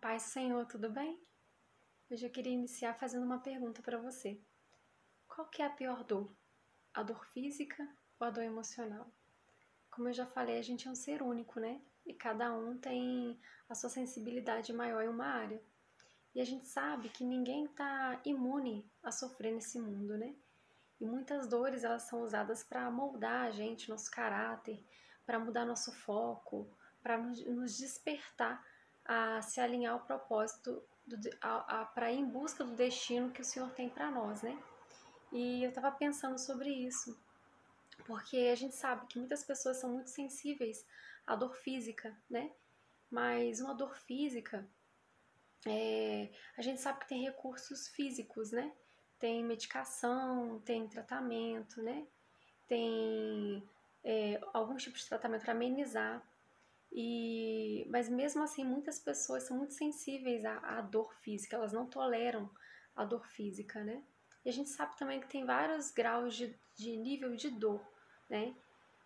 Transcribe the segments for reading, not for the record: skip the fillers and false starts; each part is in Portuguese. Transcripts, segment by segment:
Paz, Senhor, tudo bem? Hoje eu queria iniciar fazendo uma pergunta para você. Qual que é a pior dor? A dor física ou a dor emocional? Como eu já falei, a gente é um ser único, né? E cada um tem a sua sensibilidade maior em uma área. E a gente sabe que ninguém está imune a sofrer nesse mundo, né? E muitas dores elas são usadas para moldar a gente, nosso caráter, para mudar nosso foco, para nos despertar a se alinhar ao propósito, para ir em busca do destino que o Senhor tem para nós, né? E eu estava pensando sobre isso, porque a gente sabe que muitas pessoas são muito sensíveis à dor física, né? Mas uma dor física, a gente sabe que tem recursos físicos, né? Tem medicação, tem tratamento, né? Tem alguns tipos de tratamento para amenizar. Mas mesmo assim, muitas pessoas são muito sensíveis à dor física, elas não toleram a dor física, né? E a gente sabe também que tem vários graus de nível de dor, né?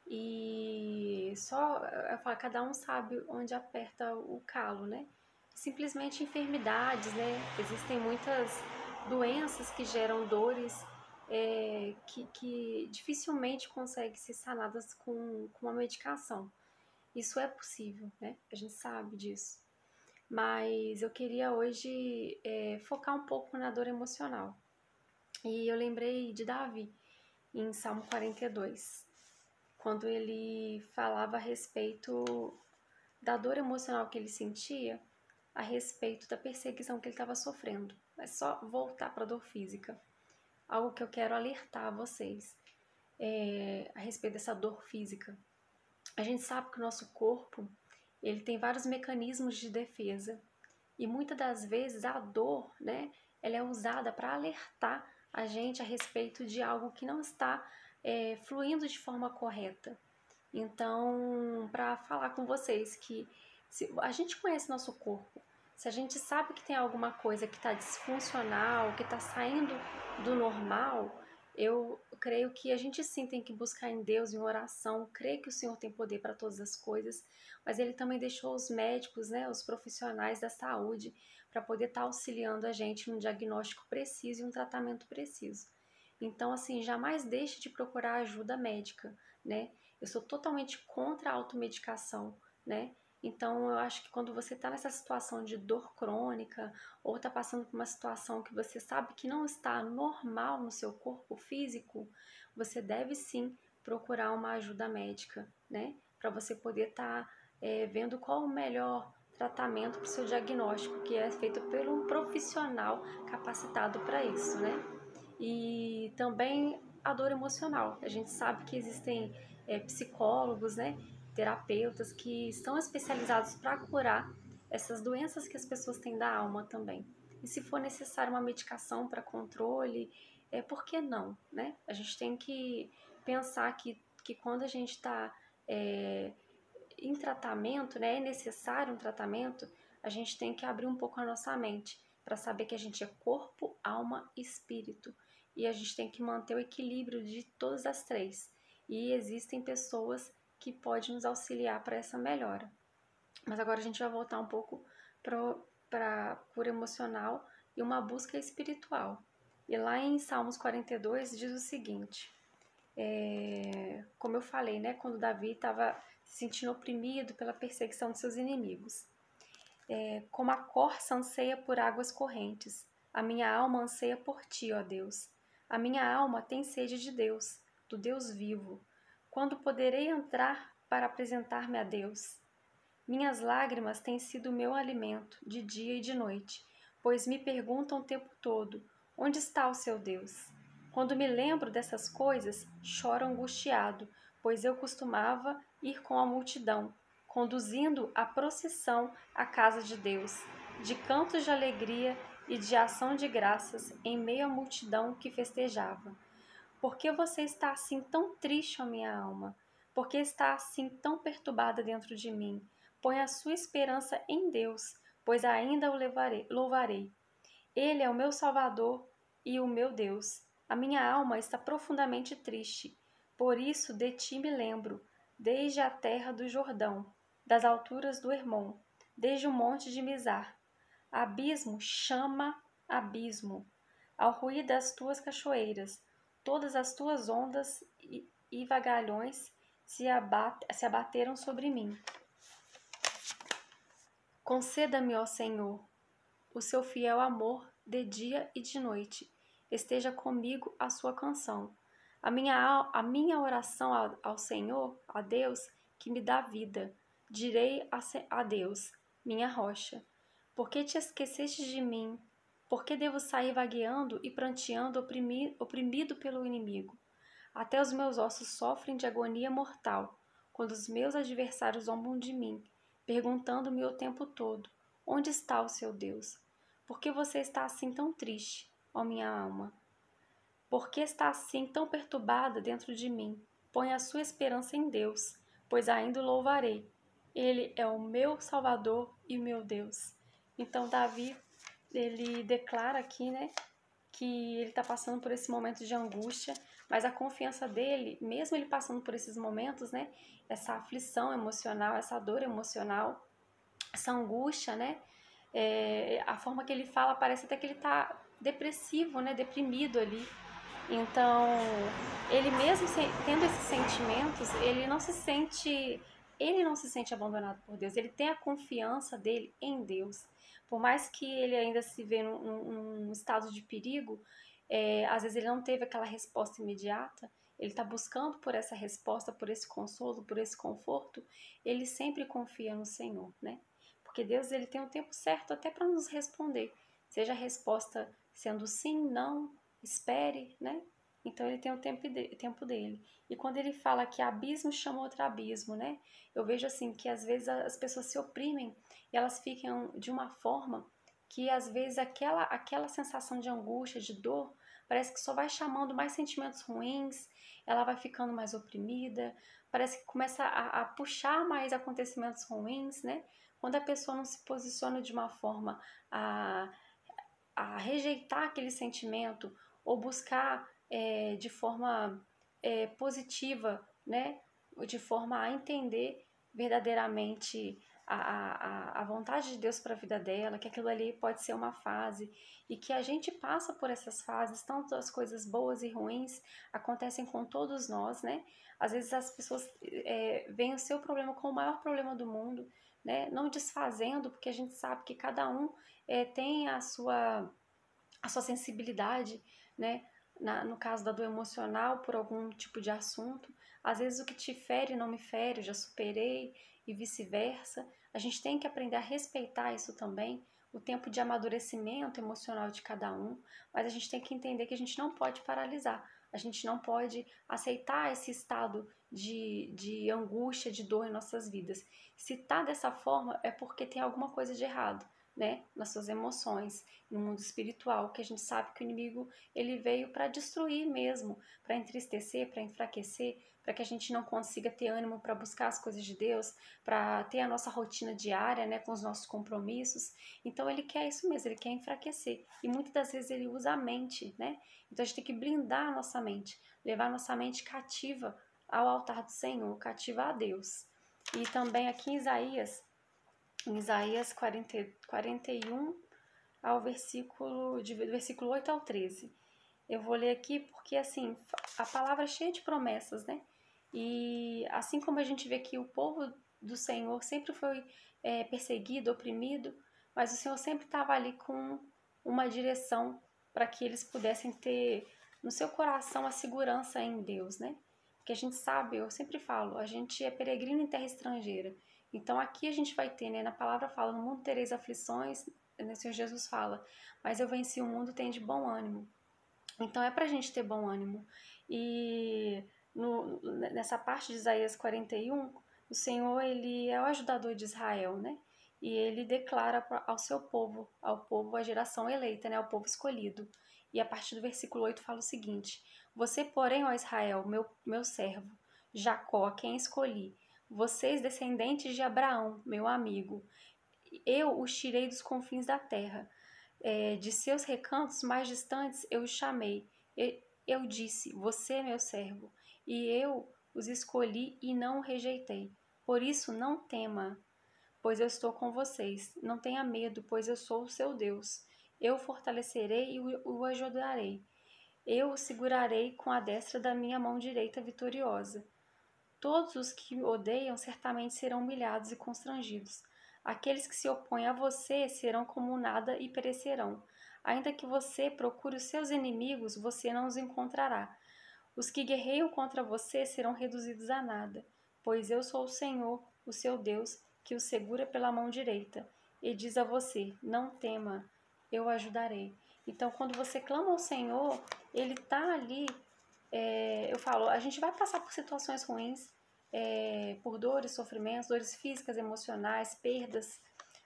E só, eu falo, cada um sabe onde aperta o calo, né? Simplesmente enfermidades, né? Existem muitas doenças que geram dores que dificilmente conseguem ser sanadas com uma medicação. Isso é possível, né? A gente sabe disso. Mas eu queria hoje focar um pouco na dor emocional. E eu lembrei de Davi, em Salmo 42, quando ele falava a respeito da dor emocional que ele sentia, a respeito da perseguição que ele estava sofrendo. É só voltar para a dor física. Algo que eu quero alertar a vocês a respeito dessa dor física. A gente sabe que o nosso corpo ele tem vários mecanismos de defesa e muitas das vezes a dor, né, ela é usada para alertar a gente a respeito de algo que não está fluindo de forma correta. Então, para falar com vocês que se a gente conhece nosso corpo, se a gente sabe que tem alguma coisa que está disfuncional, que está saindo do normal, eu creio que a gente sim tem que buscar em Deus, em oração. Creio que o Senhor tem poder para todas as coisas, mas Ele também deixou os médicos, né, os profissionais da saúde, para poder estar auxiliando a gente num diagnóstico preciso e um tratamento preciso. Então, assim, jamais deixe de procurar ajuda médica, né? Eu sou totalmente contra a automedicação, né? Então, eu acho que quando você está nessa situação de dor crônica ou está passando por uma situação que você sabe que não está normal no seu corpo físico, você deve sim procurar uma ajuda médica, né? Para você poder estar vendo qual o melhor tratamento para o seu diagnóstico, que é feito por um profissional capacitado para isso, né? E também a dor emocional. A gente sabe que existem psicólogos, né, terapeutas que estão especializados para curar essas doenças que as pessoas têm da alma também. E se for necessário uma medicação para controle, por que não, né? A gente tem que pensar que quando a gente está em tratamento, né, é necessário um tratamento, a gente tem que abrir um pouco a nossa mente para saber que a gente é corpo, alma e espírito. E a gente tem que manter o equilíbrio de todas as três. E existem pessoas que podem nos auxiliar para essa melhora. Mas agora a gente vai voltar um pouco para a cura emocional e uma busca espiritual. E lá em Salmos 42 diz o seguinte: como eu falei, né, quando Davi estava se sentindo oprimido pela perseguição de seus inimigos. Como a corça anseia por águas correntes, a minha alma anseia por ti, ó Deus. A minha alma tem sede de Deus, do Deus vivo. Quando poderei entrar para apresentar-me a Deus? Minhas lágrimas têm sido meu alimento, de dia e de noite, pois me perguntam o tempo todo: onde está o seu Deus? Quando me lembro dessas coisas, choro angustiado, pois eu costumava ir com a multidão, conduzindo a procissão à casa de Deus, de cantos de alegria e de ação de graças em meio à multidão que festejava. Por que você está assim tão triste, ó minha alma? Por que está assim tão perturbada dentro de mim? Põe a sua esperança em Deus, pois ainda o louvarei. Ele é o meu Salvador e o meu Deus. A minha alma está profundamente triste. Por isso de ti me lembro, desde a terra do Jordão, das alturas do Hermon, desde o monte de Mizar. Abismo chama abismo, ao ruir das tuas cachoeiras, todas as tuas ondas e vagalhões se abateram sobre mim. Conceda-me, ó Senhor, o seu fiel amor de dia e de noite. Esteja comigo a sua canção. A minha oração ao Senhor, a Deus, que me dá vida. Direi a Deus, minha rocha. Por que te esqueceste de mim? Por que devo sair vagueando e pranteando, oprimido pelo inimigo? Até os meus ossos sofrem de agonia mortal, quando os meus adversários zombam de mim, perguntando-me o tempo todo: onde está o seu Deus? Por que você está assim tão triste, ó minha alma? Por que está assim tão perturbada dentro de mim? Põe a sua esperança em Deus, pois ainda o louvarei. Ele é o meu Salvador e meu Deus. Então Davi, ele declara aqui, né, que ele está passando por esse momento de angústia, mas a confiança dele, mesmo ele passando por esses momentos, né, essa aflição emocional, essa dor emocional, essa angústia, né, a forma que ele fala parece até que ele está depressivo, né, deprimido ali. Então, ele mesmo tendo esses sentimentos, ele não se sente abandonado por Deus, ele tem a confiança dele em Deus. Por mais que ele ainda se vê num estado de perigo, às vezes ele não teve aquela resposta imediata, ele está buscando por essa resposta, por esse consolo, por esse conforto, ele sempre confia no Senhor, né? Porque Deus, ele tem o tempo certo até para nos responder, seja a resposta sendo sim, não, espere, né? Então ele tem o tempo dele. E quando ele fala que abismo chama outro abismo, né? Eu vejo assim que às vezes as pessoas se oprimem e elas ficam de uma forma que às vezes aquela sensação de angústia, de dor, parece que só vai chamando mais sentimentos ruins, ela vai ficando mais oprimida, parece que começa a puxar mais acontecimentos ruins, né? Quando a pessoa não se posiciona de uma forma a rejeitar aquele sentimento ou buscar de forma positiva, né? De forma a entender verdadeiramente a vontade de Deus para a vida dela, que aquilo ali pode ser uma fase e que a gente passa por essas fases, tanto as coisas boas e ruins acontecem com todos nós, né? Às vezes as pessoas veem o seu problema como o maior problema do mundo, né? Não desfazendo, porque a gente sabe que cada um tem a sua sensibilidade, né? No caso da dor emocional, por algum tipo de assunto. Às vezes o que te fere não me fere, eu já superei e vice-versa. A gente tem que aprender a respeitar isso também, o tempo de amadurecimento emocional de cada um, mas a gente tem que entender que a gente não pode paralisar, a gente não pode aceitar esse estado de angústia, de dor em nossas vidas. Se tá dessa forma, é porque tem alguma coisa de errado, né, nas suas emoções, no mundo espiritual, que a gente sabe que o inimigo ele veio para destruir mesmo, para entristecer, para enfraquecer, para que a gente não consiga ter ânimo para buscar as coisas de Deus, para ter a nossa rotina diária, né, com os nossos compromissos. Então ele quer isso mesmo, ele quer enfraquecer. E muitas das vezes ele usa a mente, né? Então a gente tem que blindar a nossa mente, levar a nossa mente cativa ao altar do Senhor, cativa a Deus. E também aqui em Isaías 41, ao do versículo 8 ao 13. Eu vou ler aqui porque, assim, a palavra é cheia de promessas, né? E assim como a gente vê que o povo do Senhor sempre foi perseguido, oprimido, mas o Senhor sempre estava ali com uma direção para que eles pudessem ter no seu coração a segurança em Deus, né? Porque a gente sabe, eu sempre falo, a gente é peregrino em terra estrangeira. Então aqui a gente vai ter, né? Na palavra fala, no mundo tereis aflições, né, o Senhor Jesus fala, mas eu venci o mundo, tem de bom ânimo. Então é pra gente ter bom ânimo. E nessa parte de Isaías 41, o Senhor, ele é o ajudador de Israel, né? E ele declara ao seu povo, ao povo, a geração eleita, né? Ao povo escolhido. E a partir do versículo 8 fala o seguinte: Você, porém, ó Israel, meu servo, Jacó, quem escolhi, vocês, descendentes de Abraão, meu amigo, eu os tirei dos confins da terra, de seus recantos mais distantes eu os chamei. Eu disse, você é meu servo, e eu os escolhi e não o rejeitei. Por isso não tema, pois eu estou com vocês. Não tenha medo, pois eu sou o seu Deus. Eu o fortalecerei e o ajudarei. Eu o segurarei com a destra da minha mão direita vitoriosa. Todos os que o odeiam certamente serão humilhados e constrangidos. Aqueles que se opõem a você serão como nada e perecerão. Ainda que você procure os seus inimigos, você não os encontrará. Os que guerreiam contra você serão reduzidos a nada, pois eu sou o Senhor, o seu Deus, que o segura pela mão direita, e diz a você: não tema, eu o ajudarei. Então, quando você clama ao Senhor, Ele está ali. Eu falo, a gente vai passar por situações ruins, por dores, sofrimentos, dores físicas, emocionais, perdas,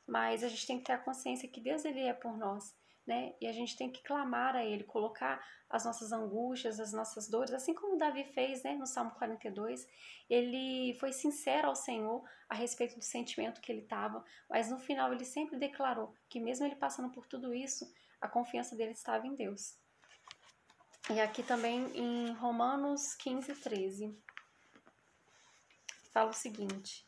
mas a gente tem que ter a consciência que Deus ele é por nós, né? E a gente tem que clamar a Ele, colocar as nossas angústias, as nossas dores, assim como Davi fez, né, no Salmo 42, ele foi sincero ao Senhor a respeito do sentimento que ele estava, mas no final ele sempre declarou que mesmo ele passando por tudo isso, a confiança dele estava em Deus. E aqui também em Romanos 15, 13, fala o seguinte: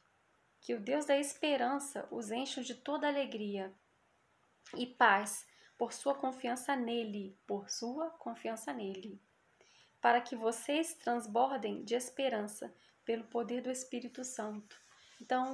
que o Deus da esperança os enche de toda alegria e paz por sua confiança nele, para que vocês transbordem de esperança pelo poder do Espírito Santo. Então,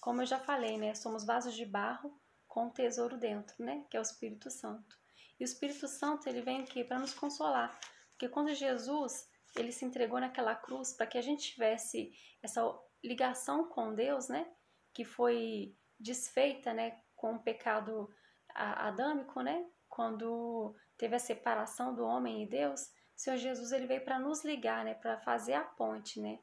como eu já falei, né, somos vasos de barro com um tesouro dentro, né, que é o Espírito Santo. E o Espírito Santo, ele vem aqui para nos consolar, porque quando Jesus, ele se entregou naquela cruz para que a gente tivesse essa ligação com Deus, né, que foi desfeita, né, com o pecado adâmico, né, quando teve a separação do homem e Deus, o Senhor Jesus ele veio para nos ligar, né, para fazer a ponte, né.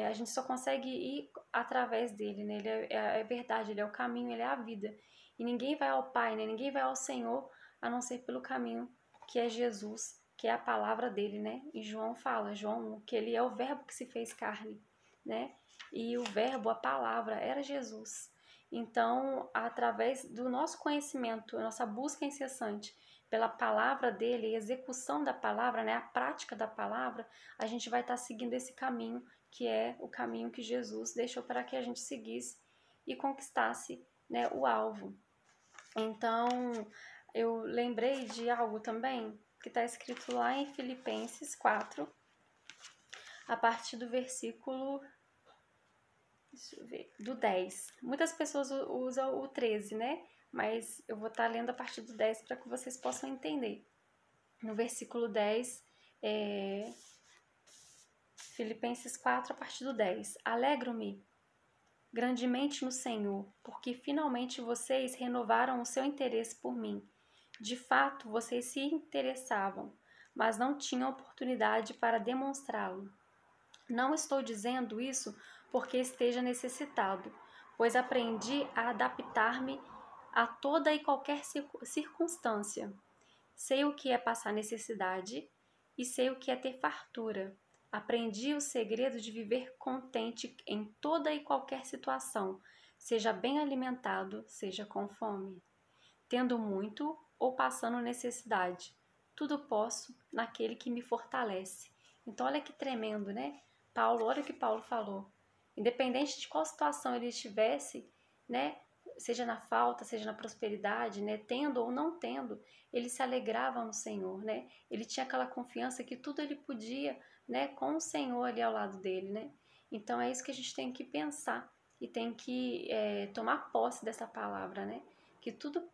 A gente só consegue ir através dele, né? Ele é verdade, ele é o caminho, ele é a vida. E ninguém vai ao Pai, né? Ninguém vai ao Senhor a não ser pelo caminho que é Jesus, que é a palavra dele, né? E João fala, João 1, que ele é o verbo que se fez carne, né? E o verbo, a palavra, era Jesus. Então, através do nosso conhecimento, a nossa busca incessante pela palavra dele, a execução da palavra, né? A prática da palavra, a gente vai estar seguindo esse caminho que é o caminho que Jesus deixou para que a gente seguisse e conquistasse, né, o alvo. Então, eu lembrei de algo também que está escrito lá em Filipenses 4, a partir do versículo, deixa eu ver, do 10. Muitas pessoas usam o 13, né? Mas eu vou estar lendo a partir do 10 para que vocês possam entender. No versículo 10, Filipenses 4, a partir do 10. Alegro-me grandemente no Senhor, porque finalmente vocês renovaram o seu interesse por mim. De fato, vocês se interessavam, mas não tinham oportunidade para demonstrá-lo. Não estou dizendo isso porque esteja necessitado, pois aprendi a adaptar-me a toda e qualquer circunstância. Sei o que é passar necessidade e sei o que é ter fartura. Aprendi o segredo de viver contente em toda e qualquer situação, seja bem alimentado, seja com fome, tendo muito ou passando necessidade. Tudo posso naquele que me fortalece. Então, olha que tremendo, né? Paulo, olha o que Paulo falou. Independente de qual situação ele estivesse, né? Seja na falta, seja na prosperidade, né? Tendo ou não tendo, ele se alegrava no Senhor, né? Ele tinha aquela confiança que tudo ele podia, né? Com o Senhor ali ao lado dele, né? Então, é isso que a gente tem que pensar e tem que tomar posse dessa palavra, né? Que tudo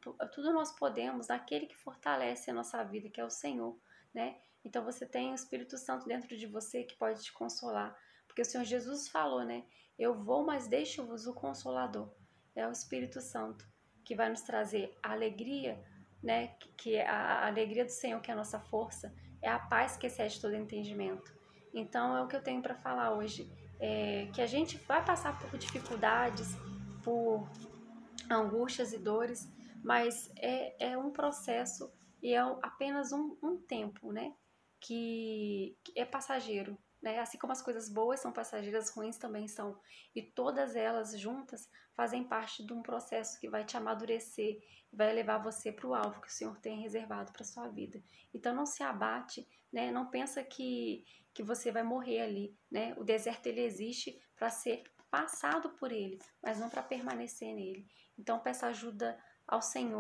nós podemos naquele que fortalece a nossa vida, que é o Senhor, né? Então você tem o Espírito Santo dentro de você que pode te consolar, porque o Senhor Jesus falou, né? Eu vou, mas deixo-vos o Consolador. É o Espírito Santo que vai nos trazer a alegria, né? Que é a alegria do Senhor, que é a nossa força, é a paz que excede todo entendimento. Então é o que eu tenho para falar hoje, que a gente vai passar por dificuldades, por angústias e dores, mas é um processo e é apenas um tempo, né? Que é passageiro, né? Assim como as coisas boas são passageiras, ruins também são. E todas elas juntas fazem parte de um processo que vai te amadurecer, vai levar você para o alvo que o Senhor tem reservado para sua vida. Então não se abate, né? Não pensa que você vai morrer ali, né? O deserto ele existe para ser passado por ele, mas não para permanecer nele. Então peça ajuda ao Senhor